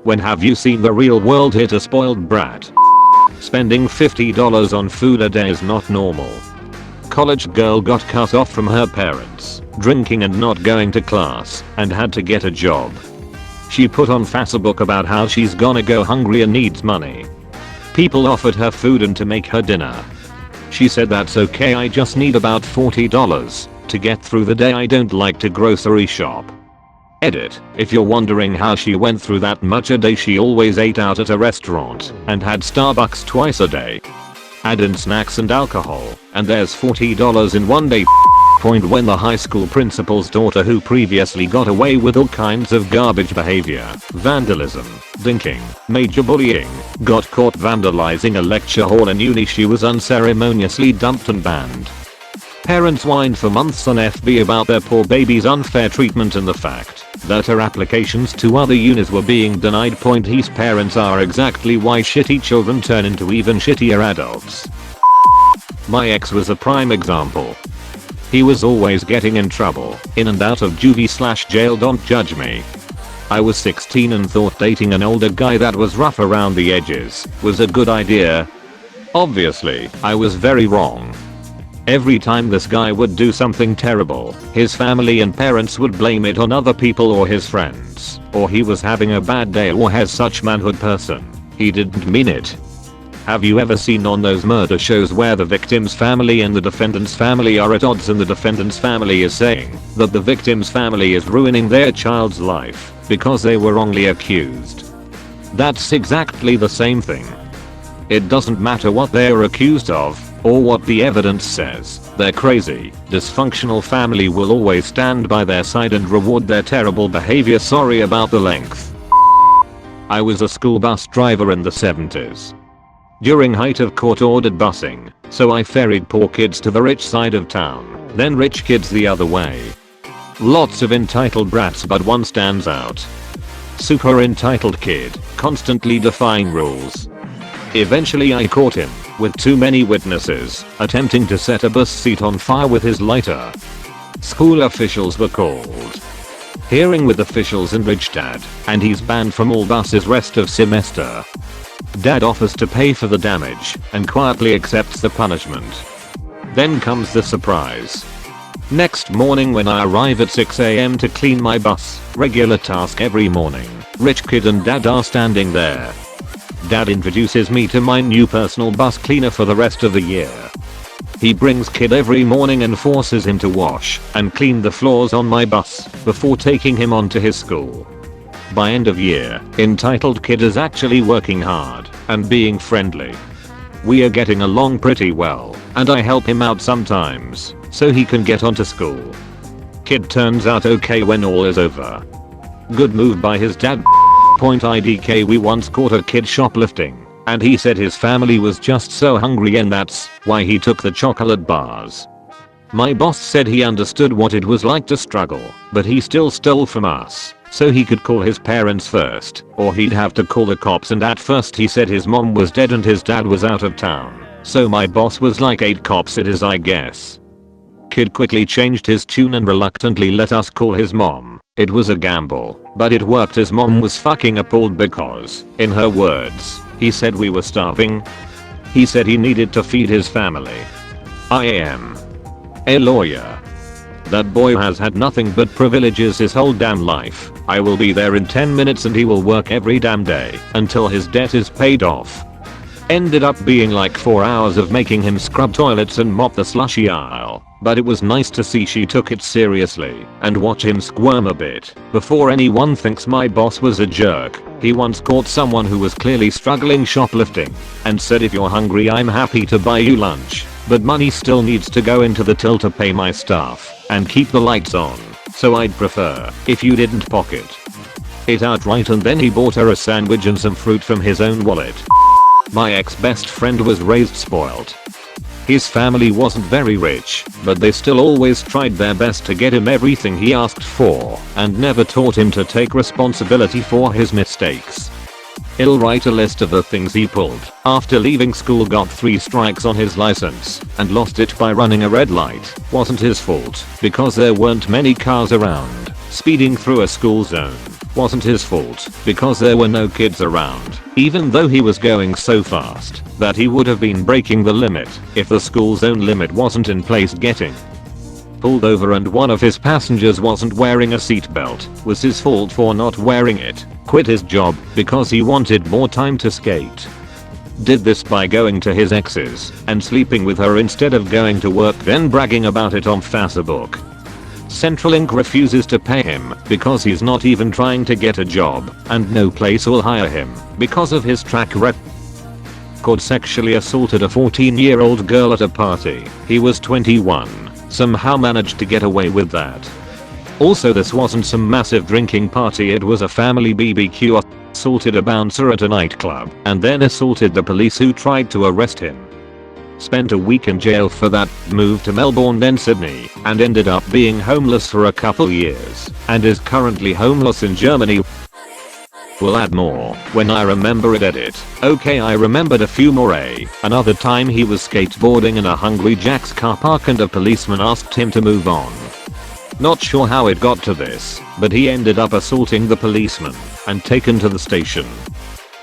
When have you seen the real world hit a spoiled brat? Spending $50 on food a day is not normal. College girl got cut off from her parents, drinking and not going to class, and had to get a job. She put on Facebook about how she's gonna go hungry and needs money. People offered her food and to make her dinner. She said that's okay, I just need about $40 to get through the day, I don't like to grocery shop. Edit. If you're wondering how she went through that much a day, she always ate out at a restaurant and had Starbucks twice a day. Add in snacks and alcohol, and there's $40 in one day. Point when the high school principal's daughter, who previously got away with all kinds of garbage behavior, vandalism, drinking, major bullying, got caught vandalizing a lecture hall in uni, she was unceremoniously dumped and banned. Parents whined for months on FB about their poor baby's unfair treatment and the fact that her applications to other unis were being denied. His parents are exactly why shitty children turn into even shittier adults. My ex was a prime example. He was always getting in trouble, in and out of juvie/jail, don't judge me. I was 16 and thought dating an older guy that was rough around the edges was a good idea. Obviously, I was very wrong. Every time this guy would do something terrible, his family and parents would blame it on other people or his friends, or he was having a bad day or has such manhood person. He didn't mean it. Have you ever seen on those murder shows where the victim's family and the defendant's family are at odds and the defendant's family is saying that the victim's family is ruining their child's life because they were wrongly accused? That's exactly the same thing. It doesn't matter what they're accused of or what the evidence says, their crazy, dysfunctional family will always stand by their side and reward their terrible behavior. Sorry about the length. I was a school bus driver in the 70s. During height of court-ordered busing, so I ferried poor kids to the rich side of town, then rich kids the other way. Lots of entitled brats, but one stands out. Super entitled kid, constantly defying rules. Eventually I caught him, with too many witnesses, attempting to set a bus seat on fire with his lighter. School officials were called. Hearing with officials and rich dad, and he's banned from all buses rest of semester. Dad offers to pay for the damage, and quietly accepts the punishment. Then comes the surprise. Next morning when I arrive at 6 AM to clean my bus, regular task every morning, rich kid and dad are standing there. Dad introduces me to my new personal bus cleaner for the rest of the year. He brings kid every morning and forces him to wash and clean the floors on my bus before taking him on to his school. By end of year, entitled kid is actually working hard and being friendly. We are getting along pretty well, and I help him out sometimes so he can get onto school. Kid turns out okay when all is over. Good move by his dad. IDK, we once caught a kid shoplifting, and he said his family was just so hungry and that's why he took the chocolate bars. My boss said he understood what it was like to struggle, but he still stole from us, so he could call his parents first, or he'd have to call the cops, and at first he said his mom was dead and his dad was out of town, so my boss was like 8 cops it is, I guess. Kid quickly changed his tune and reluctantly let us call his mom. It was a gamble, but it worked. His mom was fucking appalled because, in her words, he said we were starving. He said he needed to feed his family. I am a lawyer. That boy has had nothing but privileges his whole damn life. I will be there in 10 minutes and he will work every damn day until his debt is paid off. Ended up being like 4 hours of making him scrub toilets and mop the slushy aisle, but it was nice to see she took it seriously and watch him squirm a bit before anyone thinks my boss was a jerk. He once caught someone who was clearly struggling shoplifting and said, if you're hungry I'm happy to buy you lunch, but money still needs to go into the till to pay my staff and keep the lights on, so I'd prefer if you didn't pocket it outright. And then he bought her a sandwich and some fruit from his own wallet. My ex-best friend was raised spoiled. His family wasn't very rich, but they still always tried their best to get him everything he asked for and never taught him to take responsibility for his mistakes. He'll write a list of the things he pulled after leaving school, got 3 strikes on his license and lost it by running a red light. Wasn't his fault because there weren't many cars around, speeding through a school zone. wasn't his fault because there were no kids around, even though he was going so fast that he would have been breaking the limit if the school zone limit wasn't in place. Getting pulled over and one of his passengers wasn't wearing a seatbelt was his fault for not wearing it. Quit his job because he wanted more time to skate. Did this by going to his ex's and sleeping with her instead of going to work, then bragging about it on Facebook. Centrelink refuses to pay him because he's not even trying to get a job, and no place will hire him because of his track record. Sexually assaulted a 14-year-old girl at a party. He was 21. Somehow managed to get away with that. Also, this wasn't some massive drinking party, it was a family BBQ. Assaulted a bouncer at a nightclub and then assaulted the police who tried to arrest him. Spent a week in jail for that, moved to Melbourne then Sydney, and ended up being homeless for a couple years, and is currently homeless in Germany. We'll add more when I remember it. Edit. Okay, I remembered a few more. Another time he was skateboarding in a Hungry Jack's car park and a policeman asked him to move on. Not sure how it got to this, but he ended up assaulting the policeman and taken to the station.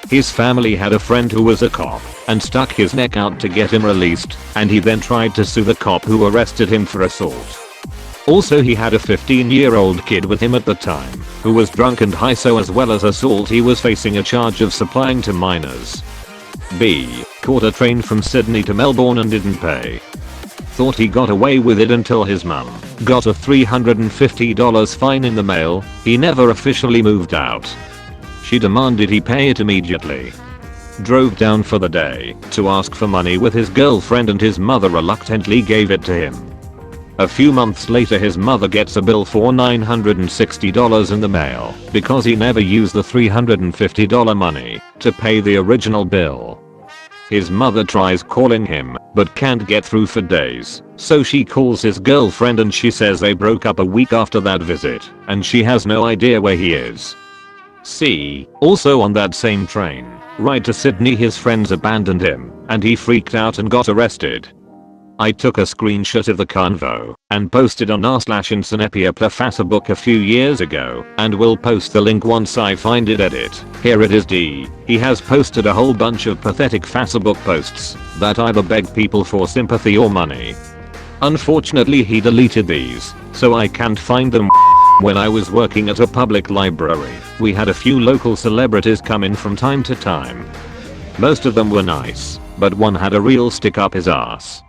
His family had a friend who was a cop and stuck his neck out to get him released, and he then tried to sue the cop who arrested him for assault. Also, he had a 15-year-old kid with him at the time who was drunk and high, so as well as assault he was facing a charge of supplying to minors. B. Caught a train from Sydney to Melbourne and didn't pay. Thought he got away with it until his mum got a $350 fine in the mail. He never officially moved out. She demanded he pay it immediately. Drove down for the day to ask for money with his girlfriend and his mother reluctantly gave it to him. A few months later his mother gets a bill for $960 in the mail because he never used the $350 money to pay the original bill. His mother tries calling him, but can't get through for days, so she calls his girlfriend and she says they broke up a week after that visit, and she has no idea where he is. C. Also on that same train, ride to Sydney, his friends abandoned him, and he freaked out and got arrested. I took a screenshot of the convo and posted on r/Incinepia Facebook a few years ago, and will post the link once I find it. Edit. Here it is. D. He has posted a whole bunch of pathetic Facebook posts that either beg people for sympathy or money. Unfortunately he deleted these, so I can't find them. When I was working at a public library, we had a few local celebrities come in from time to time. Most of them were nice, but one had a real stick up his ass.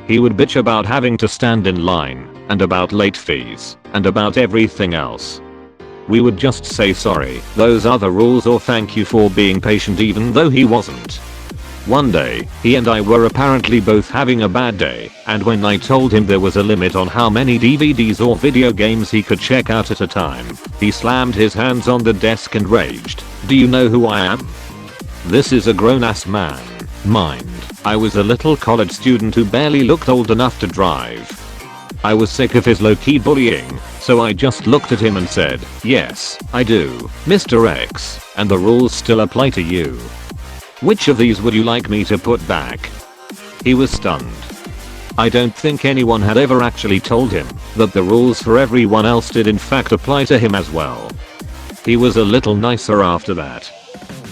He would bitch about having to stand in line, and about late fees, and about everything else. We would just say sorry, those are the rules, or thank you for being patient, even though he wasn't. One day, he and I were apparently both having a bad day, and when I told him there was a limit on how many DVDs or video games he could check out at a time, he slammed his hands on the desk and raged, "Do you know who I am? This is a grown-ass man." Mind, I was a little college student who barely looked old enough to drive. I was sick of his low-key bullying, so I just looked at him and said, "Yes, I do, Mr. X, and the rules still apply to you. Which of these would you like me to put back?" He was stunned. I don't think anyone had ever actually told him that the rules for everyone else did in fact apply to him as well. He was a little nicer after that.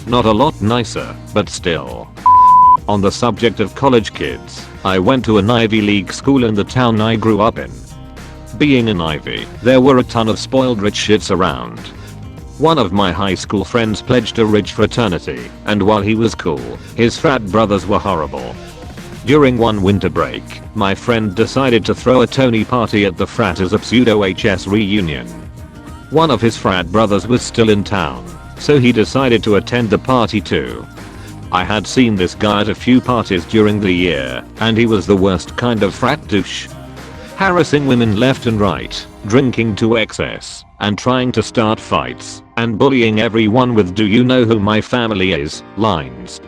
Not a lot nicer, but still. On the subject of college kids, I went to an Ivy League school in the town I grew up in. Being an Ivy, there were a ton of spoiled rich shits around. One of my high school friends pledged a rich fraternity, and while he was cool, his frat brothers were horrible. During one winter break, my friend decided to throw a Tony party at the frat as a pseudo HS reunion. One of his frat brothers was still in town, so he decided to attend the party too. I had seen this guy at a few parties during the year, and he was the worst kind of frat douche. Harassing women left and right, drinking to excess, and trying to start fights, and bullying everyone with "Do you know who my family is?" lines.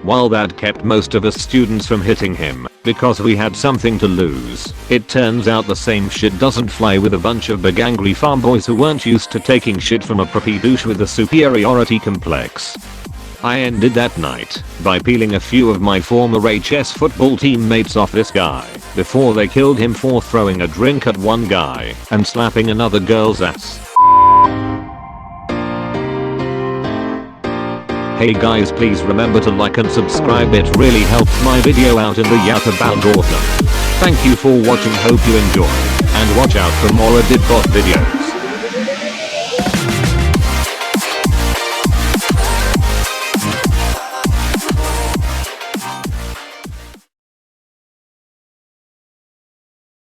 While that kept most of us students from hitting him, because we had something to lose, it turns out the same shit doesn't fly with a bunch of big angry farm boys who weren't used to taking shit from a preppy douche with a superiority complex. I ended that night by peeling a few of my former HS football teammates off this guy before they killed him for throwing a drink at one guy and slapping another girl's ass. Hey guys, please remember to like and subscribe, it really helps my video out in the YouTube algorithm. Thank you for watching, hope you enjoy, and watch out for more edit bot videos.